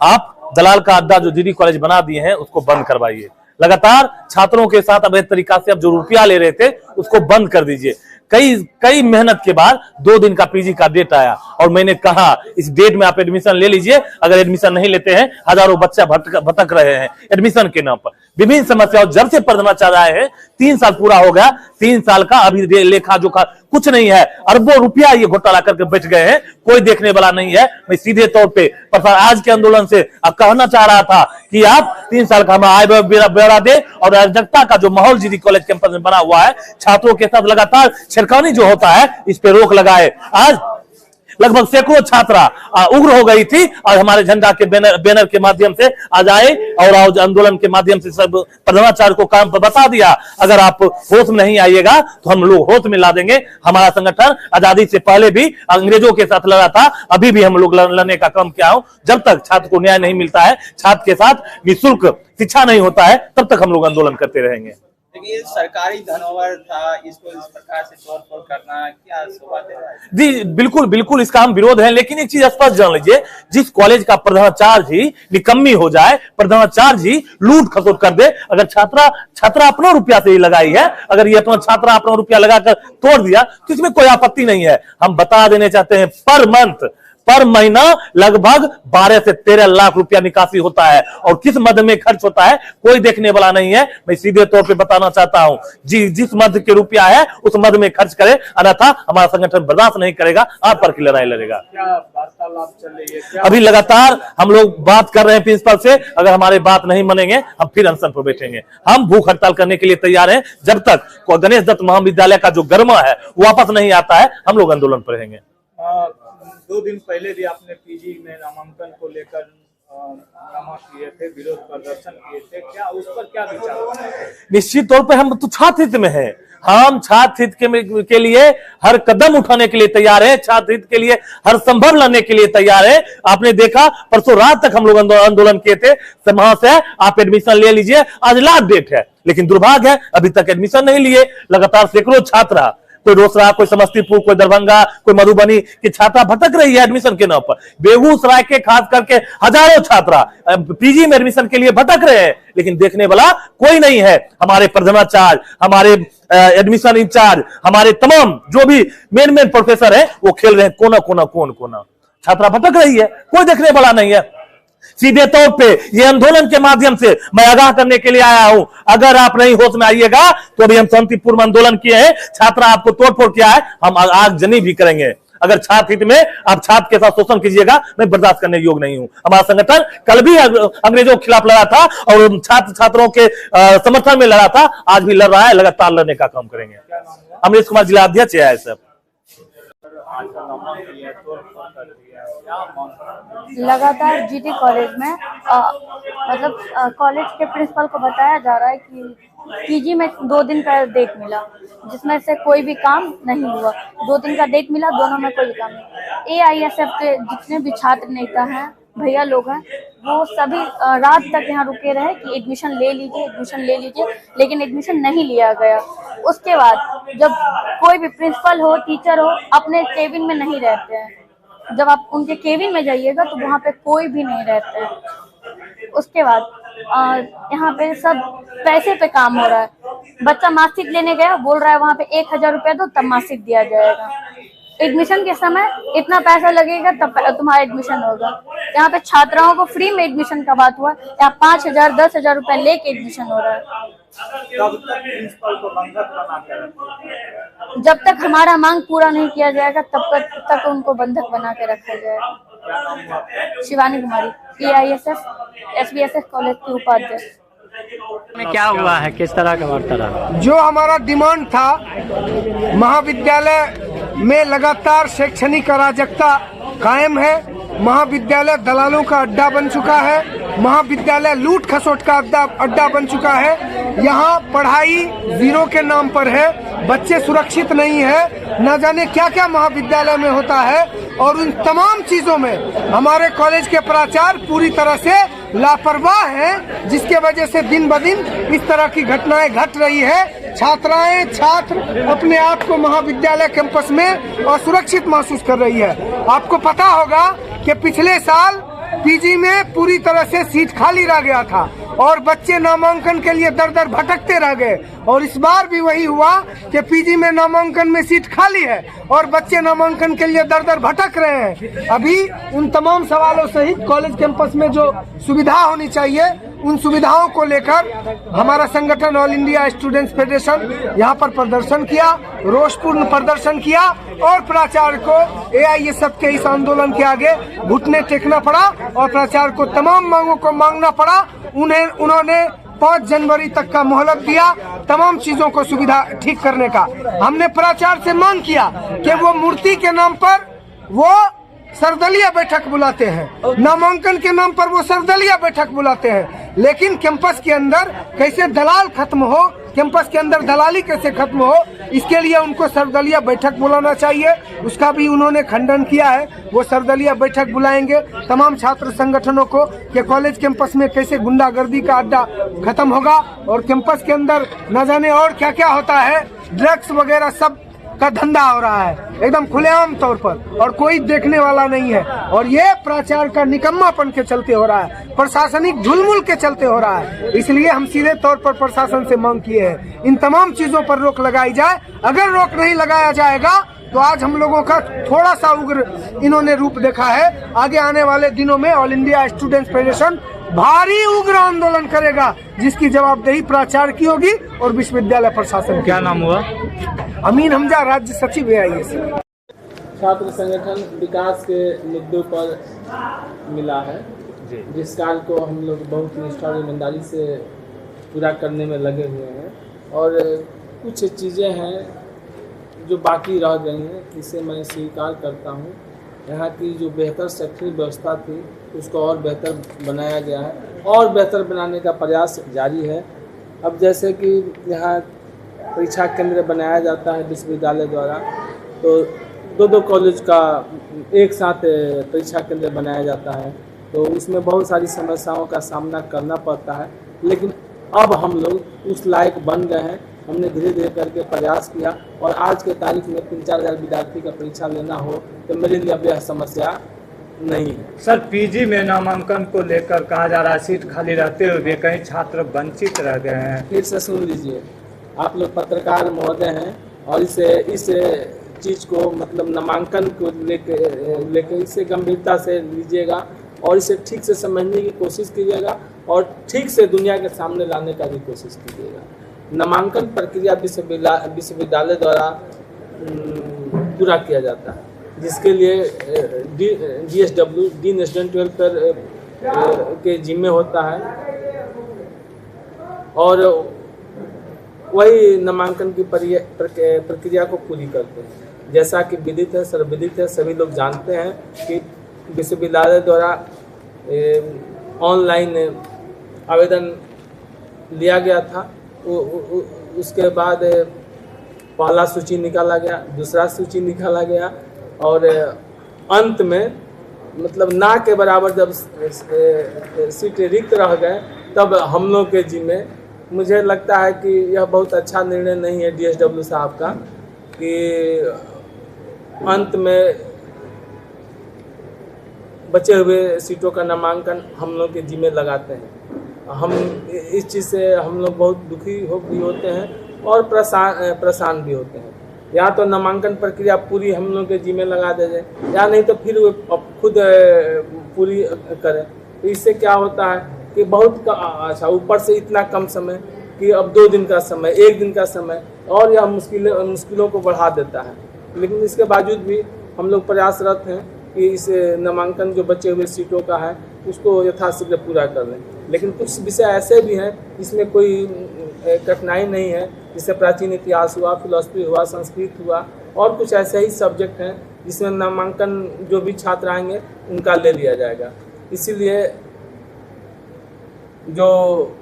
आप दलाल का अड्डा जो जीडी कॉलेज बना दिए हैं उसको बंद करवाइए। लगातार छात्रों के साथ अवैध तरीका से अब जो रुपया ले रहे थे उसको बंद कर दीजिए। कई मेहनत के बाद 2 दिन का पीजी का डेट आया और मैंने कहा इस डेट में आप एडमिशन ले लीजिए। अगर एडमिशन नहीं लेते हैं हजारों बच्चा भटक रहे हैं एडमिशन के नाम पर। विभिन्न समस्याओं जब से प्रधानाचार्य आए हैं 3 साल पूरा हो गया, 3 साल का अभी लेखा जोखा कुछ नहीं है। अरबों रुपया ये घोटाला करके बैठ गए हैं, कोई देखने वाला नहीं है। मैं सीधे तौर पे आज के आंदोलन से कहना चाह रहा था कि आप 3 साल का हमें आय ब्यौरा दे और अराजकता का जो माहौल जीडी कॉलेज कैंपस में बना हुआ है, छात्रों के साथ लगातार छेड़खानी जो होता है इस पे रोक लगाए। आज लगभग सैकड़ों छात्रा उग्र हो गई थी और हमारे झंडा के बैनर के माध्यम से आज आए और आज आंदोलन के माध्यम से सब प्रधानाचार्य को काम पर बता दिया अगर आप होश में नहीं आइएगा तो हम लोग होश में ला देंगे। हमारा संगठन आजादी से पहले भी अंग्रेजों के साथ लड़ा था, अभी भी हम लोग लड़ने का काम किया हूं। जब तक छात्र को न्याय नहीं मिलता है, छात्र के साथ निःशुल्क शिक्षा नहीं होता है, तब तक हम लोग आंदोलन करते रहेंगे। ये सरकारी धरोहर था, इसको इस प्रकार से तोड़-फोड़ करना क्या शोभा दे रहा है? जी बिल्कुल इसका हम विरोध है, लेकिन एक चीज स्पष्ट जान लीजिए, जिस कॉलेज का प्रधानाचार्य ही निकम्मी हो जाए, प्रधानाचार्य ही लूट खसोट कर दे, अगर छात्रा अपना रुपया से ही लगाई है, अगर ये अपना छात्रा अपना रुपया लगाकर तोड़ दिया तो इसमें कोई आपत्ति नहीं है। हम बता देने चाहते हैं पर महीना लगभग 12 से 13 लाख रुपया निकासी होता है और किस मद में खर्च होता है कोई देखने वाला नहीं है। मैं सीधे तौर पे बताना चाहता हूं, जिस मद के रुपया है उस मद में खर्च करे, अन्यथा हमारा संगठन बर्दाश्त नहीं करेगा, आप पर की लड़ाई लड़ेगा। क्या वार्तालाप चल रही है? क्या अभी लगातार हम लोग बात कर रहे हैं प्रिंसिपल से, अगर हमारे बात नहीं मानेंगे हम फिर अनशन पर बैठेंगे। हम भूख हड़ताल करने के लिए तैयार हैं, जब तक गणेश दत्त महाविद्यालय का जो गर्मा है वापस नहीं आता है हम लोग आंदोलन पर रहेंगे। 2 दिन पहले भी आपने पीजी में नामांकन को लेकर नामा किए थे, विरोध प्रदर्शन किए थे, क्या उस पर क्या विचार? निश्चित तौर पे हम तो छात्र हित में हैं, हम छात्र हित के लिए हर कदम उठाने के लिए तैयार है, छात्र हित के लिए हर संभव लाने के लिए तैयार है। आपने देखा परसों रात तक हम लोग आंदोलन किए थे, वहां से आप एडमिशन ले लीजिए, आज लास्ट डेट है, लेकिन दुर्भाग्य है अभी तक एडमिशन नहीं लिए। लगातार सैकड़ों छात्रा, कोई रोसड़ा, कोई समस्तीपुर, कोई दरभंगा, कोई मधुबनी की छात्रा भटक रही है एडमिशन के नाम पर। बेगूसराय के खास करके हजारों छात्रा पीजी में एडमिशन के लिए भटक रहे हैं, लेकिन देखने वाला कोई नहीं है। हमारे प्रधानाचार्य, हमारे एडमिशन इंचार्ज, हमारे तमाम जो भी मेन प्रोफेसर है वो खेल रहे हैं कोना। छात्रा भटक रही है, कोई देखने वाला नहीं है। सीधे तौर पे ये आंदोलन के माध्यम से मैं आगाह करने के लिए आया हूं, अगर आप नहीं होश में आइएगा तो अभी हम शांतिपूर्ण में आंदोलन किए हैं, छात्रा आपको तोड़फोड़ किया है, हम आगजनी भी करेंगे। अगर छात्र हित में आप छात्र के साथ शोषण कीजिएगा, मैं बर्दाश्त करने योग्य नहीं हूं। हमारा संगठन कल भी अंग्रेजों के खिलाफ लड़ा था और छात्रों के समर्थन में लड़ा था, आज भी लड़ रहा है, लगातार लड़ने का काम करेंगे। अमरीश कुमार जिला अध्यक्ष है सर। लगातार जीडी कॉलेज में कॉलेज के प्रिंसिपल को बताया जा रहा है कि पीजी में 2 दिन का डेट मिला, जिसमें से कोई भी काम नहीं हुआ। 2 दिन का डेट मिला, दोनों में कोई भी काम नहीं। AISF के जितने भी छात्र नेता हैं, भैया लोग हैं, वो सभी रात तक यहाँ रुके रहे कि एडमिशन ले लीजिए, लेकिन एडमिशन नहीं लिया गया। उसके बाद जब कोई भी प्रिंसिपल हो, टीचर हो, अपने केबिन में नहीं रहते हैं। जब आप उनके केबिन में जाइएगा तो वहाँ पे कोई भी नहीं रहता है। उसके बाद यहाँ पे सब पैसे पे काम हो रहा है। बच्चा मार्कशीट लेने गया, बोल रहा है वहाँ पे 1000 रुपया दो तब मार्कशीट दिया जाएगा। एडमिशन के समय इतना पैसा लगेगा तब तुम्हारा एडमिशन होगा। यहाँ पे छात्राओं को फ्री में एडमिशन का बात हुआ, यहाँ 5000 10,000 रुपया लेके एडमिशन हो रहा है। जब तक हमारा मांग पूरा नहीं किया जाएगा तब तक उनको बंधक बना के रखा जाएगा। Shivani Kumari, AISF SBSS college की उपाध्यक्ष। में क्या हुआ है, किस तरह का वार्तालाप? जो हमारा डिमांड था, महाविद्यालय में लगातार शैक्षणिक अराजकता कायम है, महाविद्यालय दलालों का अड्डा बन चुका है, महाविद्यालय लूट खसोट का अड्डा बन चुका है। यहाँ पढ़ाई जीरो के नाम पर है, बच्चे सुरक्षित नहीं है, न जाने क्या क्या महाविद्यालय में होता है और उन तमाम चीजों में हमारे कॉलेज के प्राचार्य पूरी तरह से लापरवाह हैं, जिसके वजह से दिन ब दिन इस तरह की घटनाएं घट रही है। छात्र अपने आप को महाविद्यालय कैंपस में असुरक्षित महसूस कर रही है। आपको पता होगा कि पिछले साल पीजी में पूरी तरह से सीट खाली रह गया था और बच्चे नामांकन के लिए दर दर भटकते रह गए। और इस बार भी वही हुआ कि पीजी में नामांकन में सीट खाली है और बच्चे नामांकन के लिए दर दर भटक रहे हैं। अभी उन तमाम सवालों सहित कॉलेज कैंपस में जो सुविधा होनी चाहिए उन सुविधाओं को लेकर हमारा संगठन ऑल इंडिया स्टूडेंट्स फेडरेशन यहाँ पर प्रदर्शन किया, रोषपूर्ण प्रदर्शन किया और प्राचार्य को AISF के इस आंदोलन के आगे घुटने टेकना पड़ा और प्राचार्य को तमाम मांगों को मांगना पड़ा। उन्होंने 5 जनवरी तक का मोहलत दिया तमाम चीजों को सुविधा ठीक करने का। हमने प्राचार्य से मांग किया कि वो मूर्ति के नाम पर वो सर्वदलीय बैठक बुलाते हैं, नामांकन के नाम पर वो सर्वदलीय बैठक बुलाते हैं, लेकिन कैंपस के अंदर कैसे दलाल खत्म हो, कैंपस के अंदर दलाली कैसे खत्म हो, इसके लिए उनको सर्वदलीय बैठक बुलाना चाहिए। उसका भी उन्होंने खंडन किया है। वो सर्वदलीय बैठक बुलाएंगे तमाम छात्र संगठनों को कि कॉलेज कैंपस में कैसे गुंडागर्दी का अड्डा खत्म होगा और कैंपस के अंदर न जाने और क्या क्या होता है, ड्रग्स वगैरह सब का धंधा हो रहा है एकदम खुलेआम तौर पर और कोई देखने वाला नहीं है। और ये प्राचार्य का निकम्मापन के चलते हो रहा है, प्रशासनिक ढुलमुल के चलते हो रहा है। इसलिए हम सीधे तौर पर प्रशासन से मांग किए हैं इन तमाम चीजों पर रोक लगाई जाए। अगर रोक नहीं लगाया जाएगा तो आज हम लोगों का थोड़ा सा उग्र इन्होंने रूप देखा है। आगे आने वाले दिनों में ऑल इंडिया स्टूडेंट्स फेडरेशन भारी उग्र आंदोलन करेगा जिसकी जवाबदेही प्राचार्य की होगी और विश्वविद्यालय प्रशासन। क्या नाम हुआ? अमीन हमजा, राज्य सचिव AISF। छात्र संगठन विकास के मुद्दों पर मिला है, जिस कार्य को हम लोग बहुत निष्ठा और ईमानदारी से पूरा करने में लगे हुए हैं और कुछ चीज़ें हैं जो बाकी रह गई हैं, इसे मैं स्वीकार करता हूँ। यहाँ की जो बेहतर शैक्षणिक व्यवस्था थी उसको और बेहतर बनाया गया है और बेहतर बनाने का प्रयास जारी है। अब जैसे कि यहाँ परीक्षा केंद्र बनाया जाता है विश्वविद्यालय द्वारा, तो दो कॉलेज का एक साथ परीक्षा केंद्र बनाया जाता है, तो उसमें बहुत सारी समस्याओं का सामना करना पड़ता है। लेकिन अब हम लोग उस लायक बन गए हैं। हमने धीरे धीरे करके प्रयास किया और आज के तारीख में 3-4 हज़ार विद्यार्थी का परीक्षा लेना हो तो मेरे लिए अब यह समस्या नहीं है। सर, पीजी में नामांकन को लेकर कहा जा रहा है सीट खाली रहते हुए कई छात्र वंचित रह गए हैं। फिर से सुन लीजिए, आप लोग पत्रकार महोदय हैं और इस चीज़ को मतलब नामांकन को लेकर इसे गंभीरता से लीजिएगा और इसे ठीक से समझने की कोशिश कीजिएगा और ठीक से दुनिया के सामने लाने का भी कोशिश कीजिएगा। नामांकन प्रक्रिया विश्वविद्यालय द्वारा पूरा किया जाता है, जिसके लिए DSW डीन स्टूडेंट वेलफेयर के जिम्मे होता है और वही नामांकन की प्रक्रिया को पूरी करते हैं। जैसा कि विदित है, सर्वविदित है, सभी लोग जानते हैं कि विश्वविद्यालय द्वारा ऑनलाइन आवेदन लिया गया था। उसके बाद पहला सूची निकाला गया, दूसरा सूची निकाला गया और अंत में मतलब ना के बराबर जब सीट रिक्त रह गए तब हम लोग के जिम्मे। मुझे लगता है कि यह बहुत अच्छा निर्णय नहीं है DSW साहब का कि अंत में बचे हुए सीटों का नामांकन हम लोग के जिम्मे लगाते हैं। हम इस चीज़ से हम लोग बहुत दुखी भी होते हैं और परेशान भी होते हैं। या तो नामांकन प्रक्रिया पूरी हम लोग के जिम्मे लगा दे जाए या नहीं तो फिर वो खुद पूरी करें। तो इससे क्या होता है कि बहुत अच्छा ऊपर से इतना कम समय कि अब 2 दिन का समय, 1 दिन का समय और यह मुश्किलों को बढ़ा देता है। लेकिन इसके बावजूद भी हम लोग प्रयासरत हैं कि इस नामांकन जो बचे हुए सीटों का है उसको यथाशीघ्र पूरा कर लें। लेकिन कुछ विषय ऐसे भी हैं जिसमें कोई कठिनाई नहीं है, जैसे प्राचीन इतिहास हुआ, फिलॉसफी हुआ, संस्कृत हुआ और कुछ ऐसे ही सब्जेक्ट हैं जिसमें नामांकन जो भी छात्र आएंगे उनका ले लिया जाएगा। इसीलिए जो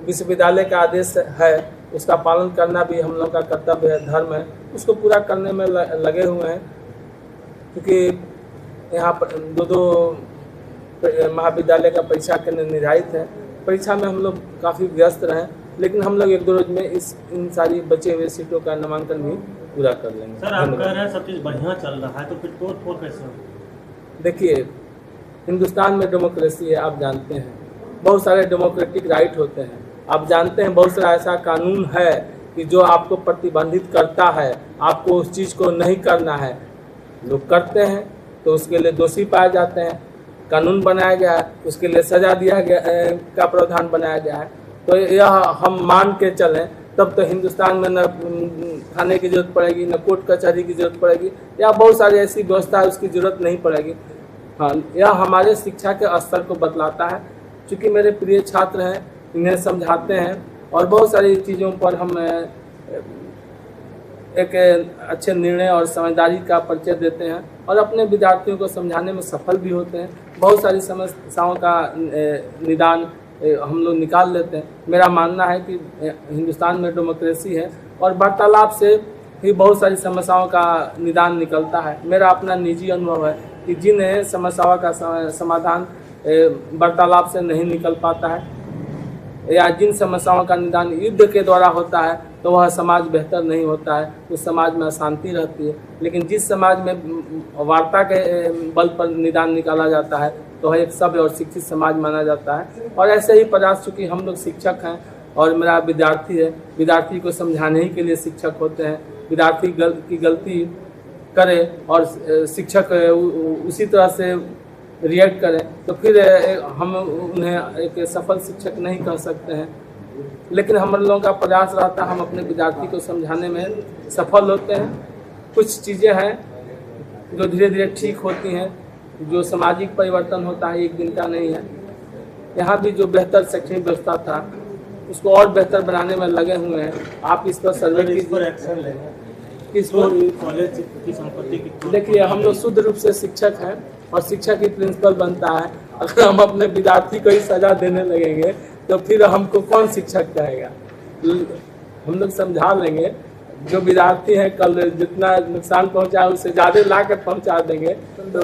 विश्वविद्यालय का आदेश है उसका पालन करना भी हम लोग का कर्तव्य है, धर्म है, उसको पूरा करने में लगे हुए हैं। क्योंकि यहाँ पर 2 महाविद्यालय का परीक्षा केंद्र निर्धारित है। परीक्षा में हम लोग काफ़ी व्यस्त रहे, लेकिन हम लोग 1-2 रोज में इन सारी बचे हुए सीटों का नामांकन भी पूरा कर लेंगे। सर, आप कह रहे हैं सब चीज़ बढ़िया चल रहा है, तो फिर तोड़ फोड़ कैसे हो? देखिए, हिंदुस्तान में डेमोक्रेसी है, आप जानते हैं। बहुत सारे डेमोक्रेटिक राइट होते हैं, आप जानते हैं। बहुत सारा ऐसा कानून है कि जो आपको प्रतिबंधित करता है, आपको उस चीज़ को नहीं करना है, लोग करते हैं तो उसके लिए दोषी पाए जाते हैं। कानून बनाया गया है, उसके लिए सजा दिया गया का प्रावधान बनाया गया है। तो यह हम मान के चलें, तब तो हिंदुस्तान में न थाने की जरूरत पड़ेगी, न कोर्ट कचहरी की जरूरत पड़ेगी, या बहुत सारी ऐसी व्यवस्था है उसकी जरूरत नहीं पड़ेगी। हाँ, यह हमारे शिक्षा के स्तर को बतलाता है। चूँकि मेरे प्रिय छात्र हैं, इन्हें समझाते हैं और बहुत सारी चीज़ों पर हम एक अच्छे निर्णय और समझदारी का परिचय देते हैं और अपने विद्यार्थियों को समझाने में सफल भी होते हैं। बहुत सारी समस्याओं का निदान हम लोग निकाल लेते हैं। मेरा मानना है कि हिंदुस्तान में डेमोक्रेसी है और वार्तालाप से ही बहुत सारी समस्याओं का निदान निकलता है। मेरा अपना निजी अनुभव है कि जिन समस्याओं का समाधान वार्तालाप से नहीं निकल पाता है या जिन समस्याओं का निदान युद्ध के द्वारा होता है, तो वह समाज बेहतर नहीं होता है, उस समाज में अशांति रहती है। लेकिन जिस समाज में वार्ता के बल पर निदान निकाला जाता है, तो वह एक सभ्य और शिक्षित समाज माना जाता है। और ऐसे ही प्रयास, चूँकि हम लोग शिक्षक हैं और मेरा विद्यार्थी है, विद्यार्थी को समझाने ही के लिए शिक्षक होते हैं। विद्यार्थी की गलती करे और शिक्षक उसी तरह से रिएक्ट करें, तो फिर हम उन्हें एक सफल शिक्षक नहीं कह सकते हैं। लेकिन हम लोगों का प्रयास रहता है, हम अपने विद्यार्थी को समझाने में सफल होते हैं। कुछ चीज़ें हैं जो धीरे धीरे ठीक होती हैं, जो सामाजिक परिवर्तन होता है एक दिन का नहीं है। यहाँ भी जो बेहतर शैक्षणिक व्यवस्था था, उसको और बेहतर बनाने में लगे हुए हैं। आप इस पर सर्वे कीजिए। इस कॉलेज की संपत्ति की देखिए, हम लोग शुद्ध रूप से शिक्षक हैं और शिक्षक ही प्रिंसिपल बनता है। अगर हम अपने विद्यार्थी को ही सजा देने लगेंगे तो फिर हमको कौन शिक्षक कहेगा। हम लोग समझा लेंगे, जो विद्यार्थी हैं कल जितना नुकसान पहुंचा उससे ज़्यादा ला कर पहुँचा देंगे तो